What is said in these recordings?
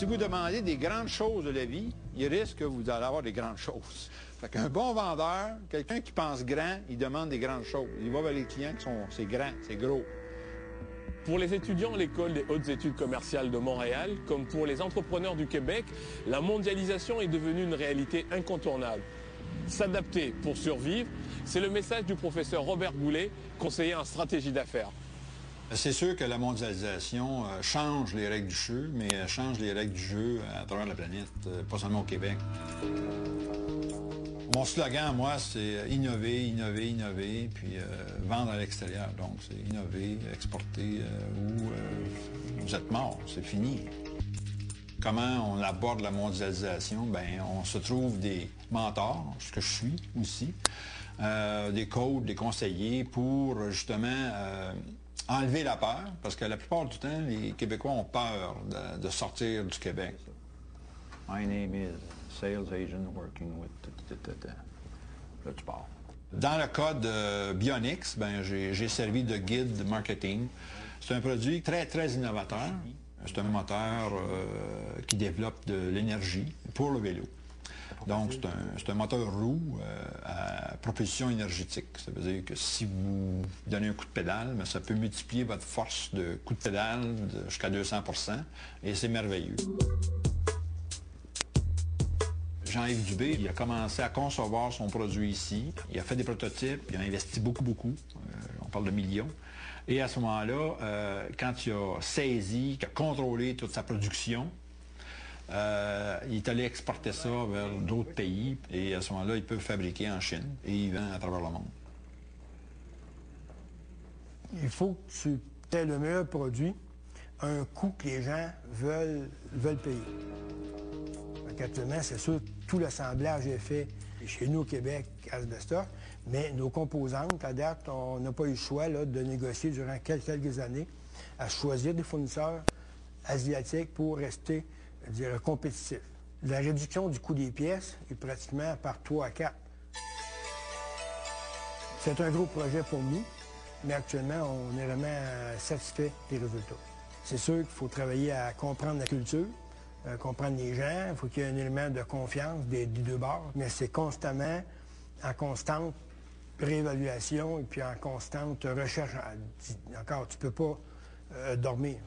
Si vous demandez des grandes choses de la vie, il risque que vous allez avoir des grandes choses. Fait qu'un bon vendeur, quelqu'un qui pense grand, il demande des grandes choses. Il va vers les clients qui sont, c'est grand, c'est gros. Pour les étudiants à l'École des hautes études commerciales de Montréal, comme pour les entrepreneurs du Québec, la mondialisation est devenue une réalité incontournable. S'adapter pour survivre, c'est le message du professeur Robert Goulet, conseiller en stratégie d'affaires. C'est sûr que la mondialisation change les règles du jeu, mais elle change les règles du jeu à travers la planète, pas seulement au Québec. Mon slogan, moi, c'est innover, innover, innover, puis vendre à l'extérieur. Donc, c'est innover, exporter, ou vous êtes mort, c'est fini. Comment on aborde la mondialisation? Bien, on se trouve des mentors, ce que je suis aussi, des coachs, des conseillers pour justement enlever la peur, parce que la plupart du temps, les Québécois ont peur de sortir du Québec. My name is sales agent working with... Là, tu pars. Dans le cas de Bionix, ben, j'ai servi de guide marketing. C'est un produit très, très innovateur. C'est un moteur qui développe de l'énergie pour le vélo. Donc, c'est un moteur roue à propulsion énergétique. Ça veut dire que si vous donnez un coup de pédale, bien, ça peut multiplier votre force de coup de pédale jusqu'à 200%, et c'est merveilleux. Jean-Yves Dubé, il a commencé à concevoir son produit ici. Il a fait des prototypes, il a investi beaucoup, beaucoup. On parle de millions. Et à ce moment-là, quand il a saisi, qu'il a contrôlé toute sa production, il est allé exporter ça vers d'autres pays. Et à ce moment-là, il peut fabriquer en Chine et il vend à travers le monde. Il faut que tu aies le meilleur produit à un coût que les gens veulent payer. Actuellement, c'est sûr, tout l'assemblage est fait chez nous au Québec, à Asbestos, mais nos composantes, à date, on n'a pas eu le choix là, de négocier durant quelques années à choisir des fournisseurs asiatiques pour rester, je dirais, compétitifs. La réduction du coût des pièces est pratiquement par 3 à 4. C'est un gros projet pour nous, mais actuellement, on est vraiment satisfait des résultats. C'est sûr qu'il faut travailler à comprendre la culture, comprendre les gens, il faut qu'il y ait un élément de confiance des deux bords, mais c'est constamment, en constante réévaluation et puis en constante recherche. Encore, tu ne peux pas dormir.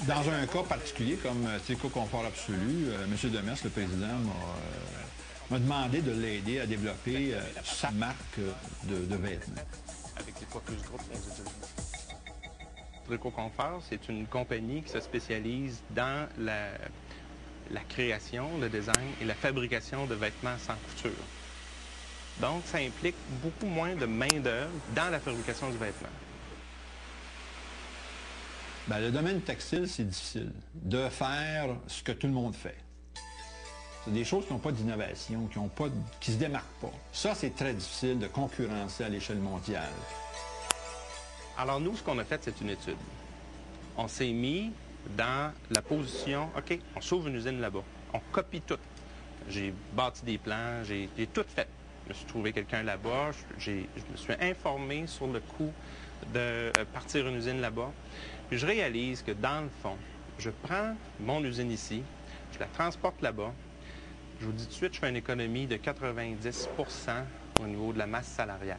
Dans un cas particulier, comme Trico Confort Absolu, M. Demers, le président, m'a demandé de l'aider à développer sa marque de vêtements. Avec les Focus Group aux États-Unis. Trico Confort, c'est une compagnie qui se spécialise dans la création, le design et la fabrication de vêtements sans couture. Donc, ça implique beaucoup moins de main-d'œuvre dans la fabrication du vêtement. Bien, le domaine textile, c'est difficile de faire ce que tout le monde fait. C'est des choses qui n'ont pas d'innovation, qui ne se démarquent pas. Ça, c'est très difficile de concurrencer à l'échelle mondiale. Alors nous, ce qu'on a fait, c'est une étude. On s'est mis dans la position, OK, on s'ouvre une usine là-bas. On copie tout. J'ai bâti des plans, j'ai tout fait. Je me suis trouvé quelqu'un là-bas, je me suis informé sur le coût de partir une usine là-bas. Puis je réalise que dans le fond, je prends mon usine ici, je la transporte là-bas. Je vous dis tout de suite, je fais une économie de 90 % au niveau de la masse salariale.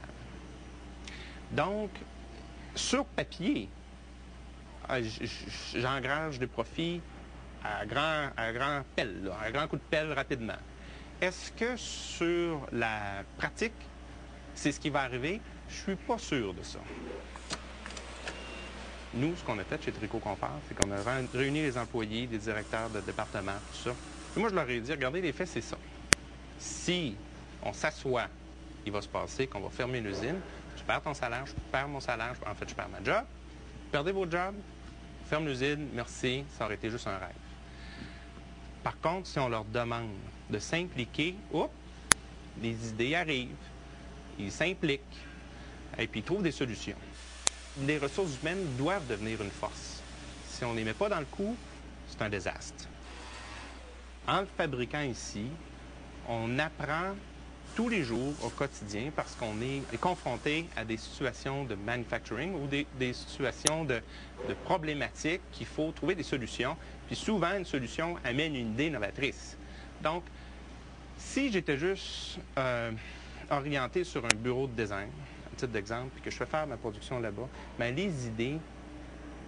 Donc, sur papier, j'engrange des profits à grand pelle, là, à grand coup de pelle rapidement. Est-ce que sur la pratique, c'est ce qui va arriver? Je ne suis pas sûr de ça. Nous, ce qu'on a fait chez Trico Confort, c'est qu'on a réuni les employés, les directeurs de département, tout ça. Et moi, je leur ai dit, regardez, les faits, c'est ça. Si on s'assoit, il va se passer qu'on va fermer l'usine, tu perds ton salaire, je perds mon salaire, en fait, je perds ma job. Perdez vos jobs, ferme l'usine, merci, ça aurait été juste un rêve. Par contre, si on leur demande de s'impliquer, les idées arrivent, ils s'impliquent, et puis ils trouvent des solutions. Les ressources humaines doivent devenir une force. Si on ne les met pas dans le coup, c'est un désastre. En le fabriquant ici, on apprend tous les jours, au quotidien, parce qu'on est confronté à des situations de manufacturing ou des situations de problématiques qu'il faut trouver des solutions. Puis souvent, une solution amène une idée novatrice. Donc, si j'étais juste orienté sur un bureau de design, à titre d'exemple, puis que je fais faire ma production là-bas, bien, les idées,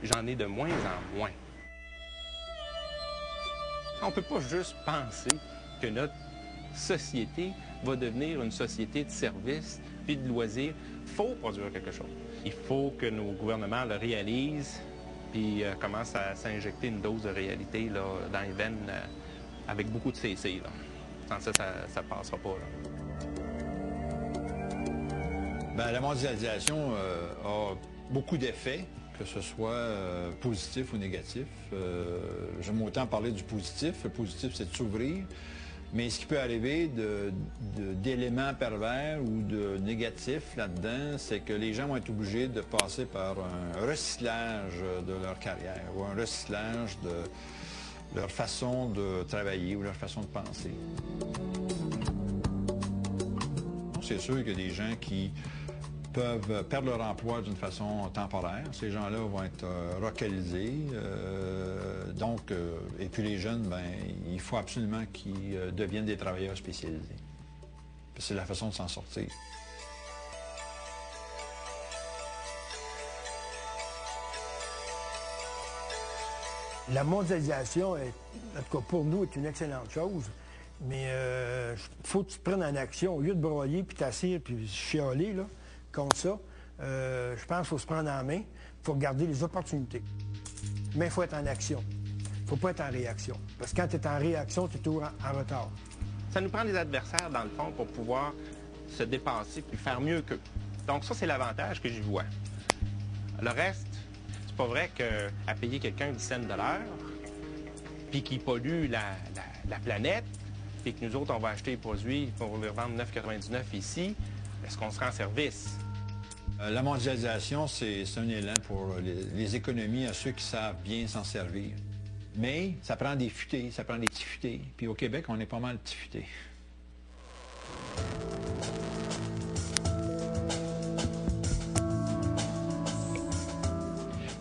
j'en ai de moins en moins. On ne peut pas juste penser que notre société va devenir une société de services puis de loisirs. Il faut produire quelque chose. Il faut que nos gouvernements le réalisent puis commencent à s'injecter une dose de réalité là, dans les veines avec beaucoup de CC. Là. Sans ça, ça ne passera pas. Là. Bien, la mondialisation a beaucoup d'effets, que ce soit positif ou négatif. J'aime autant parler du positif. Le positif, c'est de s'ouvrir. Mais ce qui peut arriver d'éléments pervers ou de négatifs là-dedans, c'est que les gens vont être obligés de passer par un recyclage de leur carrière ou un recyclage de leur façon de travailler ou leur façon de penser. C'est sûr qu'il y a des gens qui peuvent perdre leur emploi d'une façon temporaire. Ces gens-là vont être relocalisés. Et puis les jeunes, ben, il faut absolument qu'ils deviennent des travailleurs spécialisés. C'est la façon de s'en sortir. La mondialisation, en tout cas pour nous, est une excellente chose. Mais il faut que tu te prennes en action. Au lieu de broyer, puis t'asseoir, puis chialer là, contre ça, je pense qu'il faut se prendre en main. Il faut regarder les opportunités. Mais il faut être en action. Il ne faut pas être en réaction. Parce que quand tu es en réaction, tu es toujours en retard. Ça nous prend des adversaires, dans le fond, pour pouvoir se dépasser puis faire mieux qu'eux. Donc ça, c'est l'avantage que j'y vois. Le reste, c'est pas vrai qu'à payer quelqu'un 10 cents de l'heure, puis qui pollue la planète, puis que nous autres, on va acheter les produits pour les revendre 9,99 ici, est-ce qu'on se rend service? La mondialisation, c'est un élan pour les économies à ceux qui savent bien s'en servir. Mais ça prend des futés, ça prend des petits futés. Puis au Québec, on est pas mal petits futés.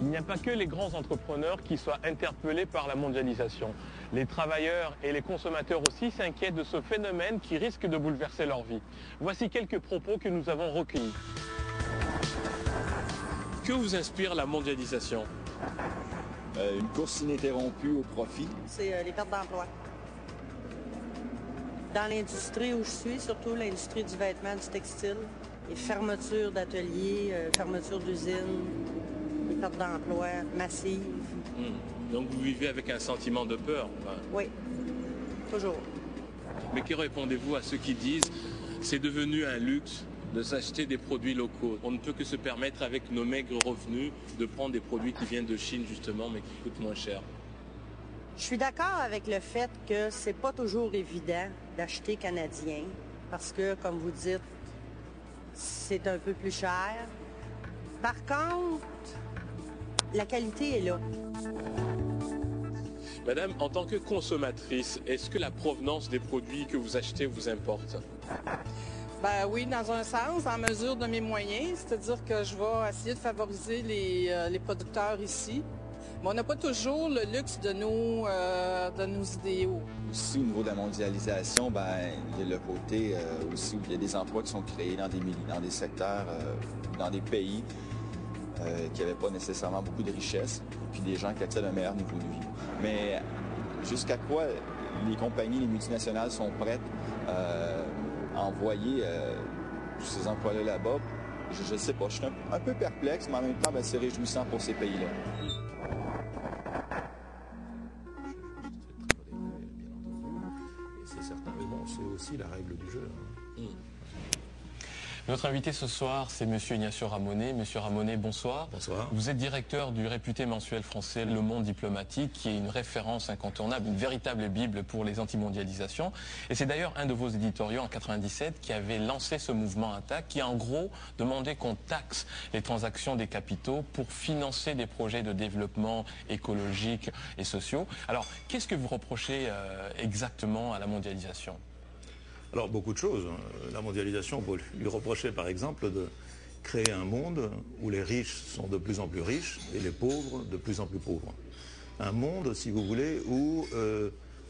Il n'y a pas que les grands entrepreneurs qui soient interpellés par la mondialisation. Les travailleurs et les consommateurs aussi s'inquiètent de ce phénomène qui risque de bouleverser leur vie. Voici quelques propos que nous avons recueillis. Que vous inspire la mondialisation? Une course ininterrompue au profit. C'est les pertes d'emploi. Dans l'industrie où je suis, surtout l'industrie du vêtement, du textile, les fermetures d'ateliers, fermetures d'usines, les pertes d'emploi massives. Donc vous vivez avec un sentiment de peur? Oui, toujours. Mais que répondez-vous à ceux qui disent « c'est devenu un luxe de s'acheter des produits locaux. On ne peut que se permettre avec nos maigres revenus de prendre des produits qui viennent de Chine justement mais qui coûtent moins cher. » Je suis d'accord avec le fait que c'est pas toujours évident d'acheter canadien parce que, comme vous dites, c'est un peu plus cher. Par contre, la qualité est là. Madame, en tant que consommatrice, est-ce que la provenance des produits que vous achetez vous importe? Ben oui, dans un sens, en mesure de mes moyens, c'est-à-dire que je vais essayer de favoriser les producteurs ici. Mais on n'a pas toujours le luxe de nos idéaux. Aussi, au niveau de la mondialisation, ben, il y a le côté aussi où il y a des emplois qui sont créés dans des secteurs, dans des pays qui n'avaient pas nécessairement beaucoup de richesses, puis des gens qui accèdent à un meilleur niveau de vie. Mais jusqu'à quoi les compagnies, les multinationales sont prêtes à envoyer tous ces emplois-là là-bas, je ne sais pas. Je suis un peu perplexe, mais en même temps, ben, c'est réjouissant pour ces pays-là. C'est certain, mais bon, c'est aussi la règle du jeu. Notre invité ce soir, c'est M. Ignacio Ramonet. Monsieur Ramonet, bonsoir. Bonsoir. Vous êtes directeur du réputé mensuel français Le Monde Diplomatique, qui est une référence incontournable, une véritable bible pour les antimondialisations. Et c'est d'ailleurs un de vos éditoriaux en 97 qui avait lancé ce mouvement Attaque, qui en gros demandait qu'on taxe les transactions des capitaux pour financer des projets de développement écologique et sociaux. Alors, qu'est-ce que vous reprochez exactement à la mondialisation ? Alors beaucoup de choses. La mondialisation, on peut lui reprocher par exemple de créer un monde où les riches sont de plus en plus riches et les pauvres de plus en plus pauvres. Un monde, si vous voulez, où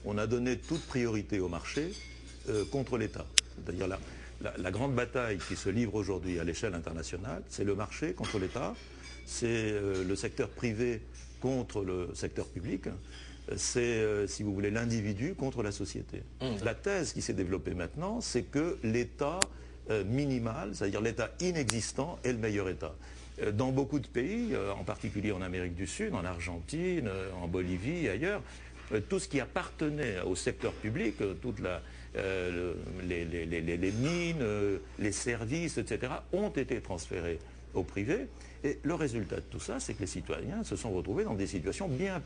on a donné toute priorité au marché contre l'État. C'est-à-dire la grande bataille qui se livre aujourd'hui à l'échelle internationale, c'est le marché contre l'État, c'est le secteur privé contre le secteur public, c'est, si vous voulez, l'individu contre la société. La thèse qui s'est développée maintenant, c'est que l'État minimal, c'est-à-dire l'État inexistant, est le meilleur État. Dans beaucoup de pays, en particulier en Amérique du Sud, en Argentine, en Bolivie et ailleurs, tout ce qui appartenait au secteur public, toute les mines, les services, etc., ont été transférés au privé. Et le résultat de tout ça, c'est que les citoyens se sont retrouvés dans des situations bien